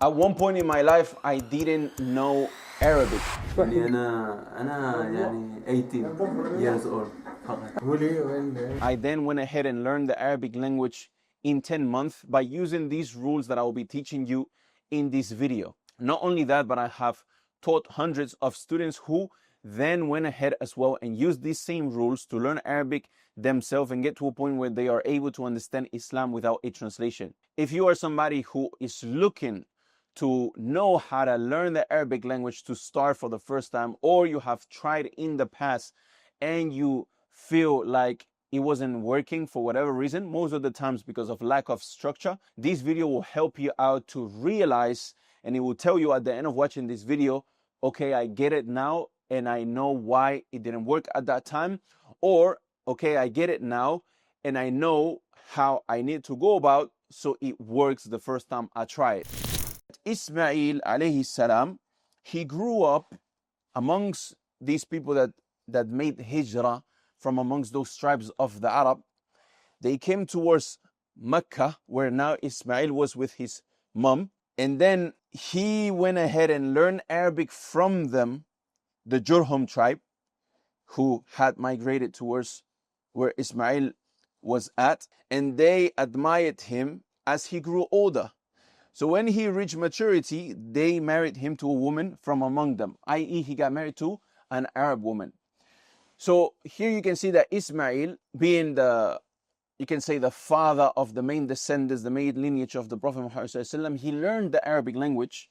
At one point in my life, I didn't know Arabic. يعني أنا يعني 18 years old فقط. I then went ahead and learned the Arabic language in 10 months by using these rules that I will be teaching you in this video. Not only that, but I have taught hundreds of students who then went ahead as well and used these same rules to learn Arabic themselves and get to a point where they are able to understand Islam without a translation. If you are somebody who is looking to know how to learn the Arabic language to start for the first time, or you have tried in the past and you feel like it wasn't working for whatever reason, most of the times because of lack of structure, this video will help you out to realize, and it will tell you at the end of watching this video, okay, I get it now and I know why it didn't work at that time, or okay, I get it now and I know how I need to go about so it works the first time I try it. Ismail alayhi salam, he grew up amongst these people that made hijrah from amongst those tribes of the Arab. They came towards Mecca, where now Ismail was with his mom, and then he went ahead and learned Arabic from them, the Jurhum tribe, who had migrated towards where Ismail was at, and they admired him as he grew older. So when he reached maturity, they married him to a woman from among them, i.e. he got married to an Arab woman. So here you can see that Ismail, being you can say the father of the main descendants, the main lineage of the Prophet Muhammad, he learned the Arabic language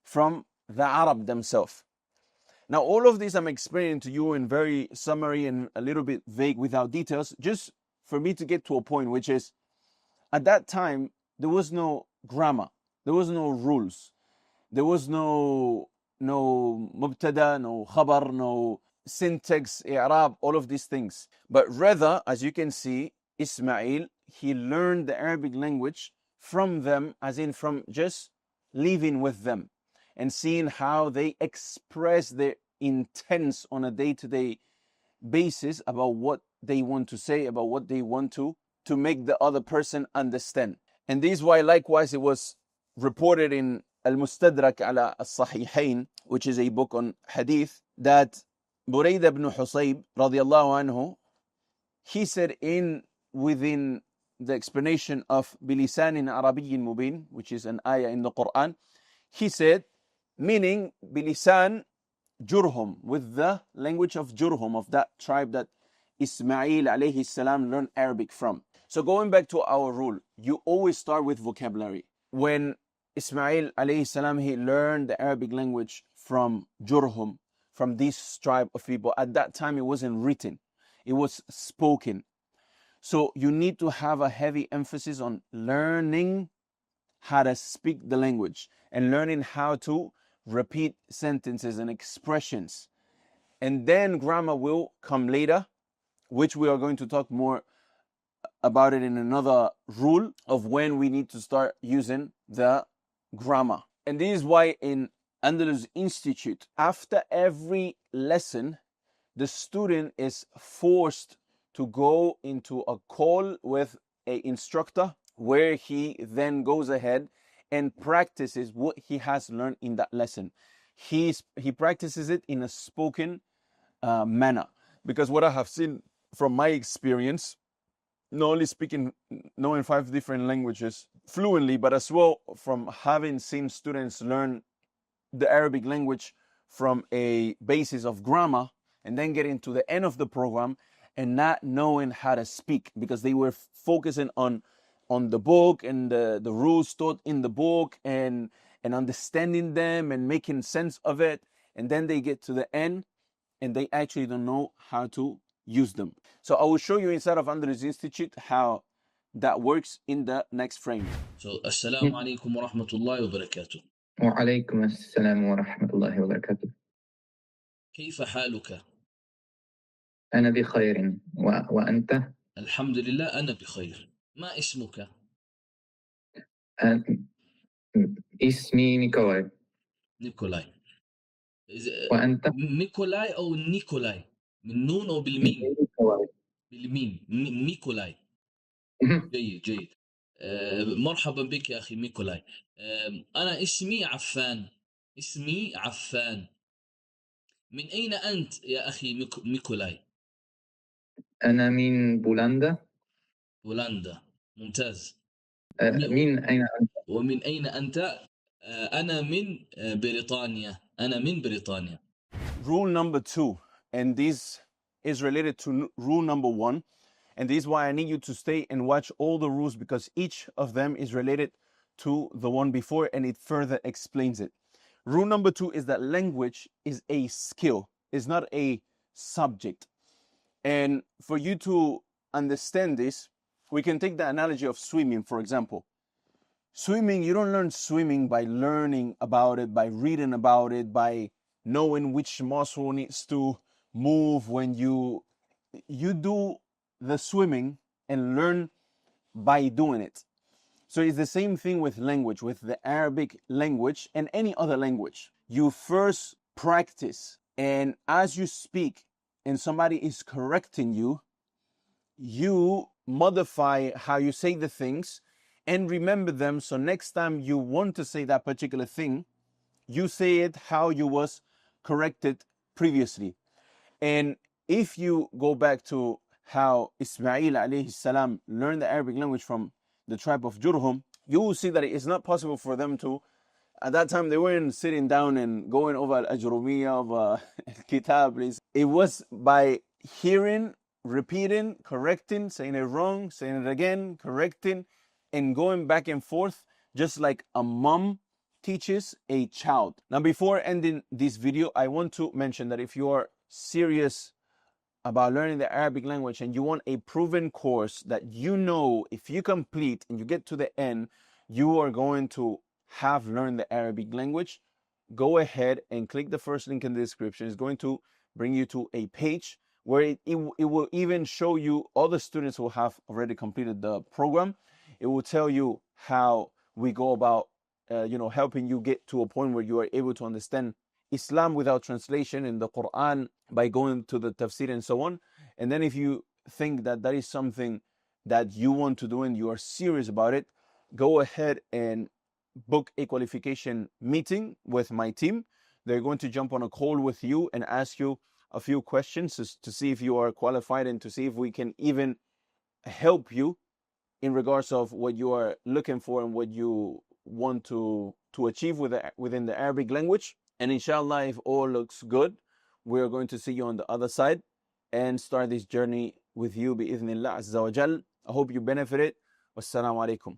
from the Arab themselves. Now all of this I'm explaining to you in very summary and a little bit vague without details, just for me to get to a point, which is at that time there was no grammar, there was no rules, there was no mubtada, no khabar, no syntax, i'rab, all of these things. But rather, as you can see, Ismail, he learned the Arabic language from them, as in from just living with them and seeing how they express their intents on a day-to-day basis about what they want to say, about what they want to make the other person understand. And this is why likewise it was reported in Al-Mustadrak ala Al-Sahihain, which is a book on hadith, that Burayda ibn Husayb radiallahu anhu, he said within the explanation of bilisanin Arabiyyin mubin, which is an ayah in the Quran, he said, meaning bilisan Jurhum, with the language of Jurhum, of that tribe that Ismail alayhi salam learned Arabic from. So going back to our rule, you always start with vocabulary. When Ismail alayhi salam, he learned the Arabic language from Jurhum, from this tribe of people. At that time, it wasn't written, it was spoken. So you need to have a heavy emphasis on learning how to speak the language and learning how to repeat sentences and expressions. And then grammar will come later, which we are going to talk more about it in another rule of when we need to start using the grammar. And this is why in Andalus Institute, after every lesson, the student is forced to go into a call with an instructor where he then goes ahead and practices what he has learned in that lesson. He practices it in a spoken manner. Because what I have seen from my experience, not only knowing 5 different languages fluently, but as well from having seen students learn the Arabic language from a basis of grammar and then getting to the end of the program and not knowing how to speak because they were focusing on the book and the rules taught in the book and understanding them and making sense of it. And then they get to the end and they actually don't know how to use them. So I will show you inside of Andalus Institute how that works in the next frame. So, السلام عليكم ورحمة الله وبركاته. وعليكم السلام ورحمة الله وبركاته. كيف حالك؟ أنا بخير وأنت؟ الحمد لله أنا بخير. ما اسمك؟ اسمي نيكولاي. نيكولاي. وأنت؟ نيكولاي أو نيكولاي؟ من نون أو بالميم؟ نيكولاي. بالميم. نيكولاي. جيد. مرحبا بك يا أخي ميكولاي. أنا اسمي عفان. اسمي عفان. من أين أنت يا أخي ميكولاي؟ أنا من بولندا. بولندا. ممتاز. من أين أنت؟ ومن أين أنت؟ أنا من بريطانيا. أنا من بريطانيا. Rule number 2, and this is related to rule number 1, and this is why I need you to stay and watch all the rules, because each of them is related to the one before and it further explains it. Rule number 2 is that language is a skill, is not a subject. And for you to understand this, we can take the analogy of swimming, for example. Swimming, you don't learn swimming by learning about it, by reading about it, by knowing which muscle needs to move when you do the swimming and learn by doing it. So it's the same thing with language, with the Arabic language and any other language. You first practice, and as you speak and somebody is correcting you, you modify how you say the things and remember them, so next time you want to say that particular thing, you say it how you was corrected previously. And if you go back to how Ismail alayhi salam learned the Arabic language from the tribe of Jurhum, you will see that it's not possible for them to, at that time they weren't sitting down and going over al-Ajrumiyya of Kitab. It was by hearing, repeating, correcting, saying it wrong, saying it again, correcting, and going back and forth, just like a mom teaches a child. Now, before ending this video, I want to mention that if you are serious about learning the Arabic language and you want a proven course that you know if you complete and you get to the end, you are going to have learned the Arabic language, go ahead and click the first link in the description. It's going to bring you to a page where it will even show you all the students who have already completed the program. It will tell you how we go about helping you get to a point where you are able to understand Islam without translation in the Quran by going to the tafsir and so on. And then if you think that that is something that you want to do and you are serious about it, go ahead and book a qualification meeting with my team. They're going to jump on a call with you and ask you a few questions to see if you are qualified and to see if we can even help you in regards of what you are looking for and what you want to achieve within the Arabic language. And inshallah, if all looks good, we're going to see you on the other side and start this journey with you bi'idhnillah azza wa jal. I hope you benefited. Wassalamu alaikum.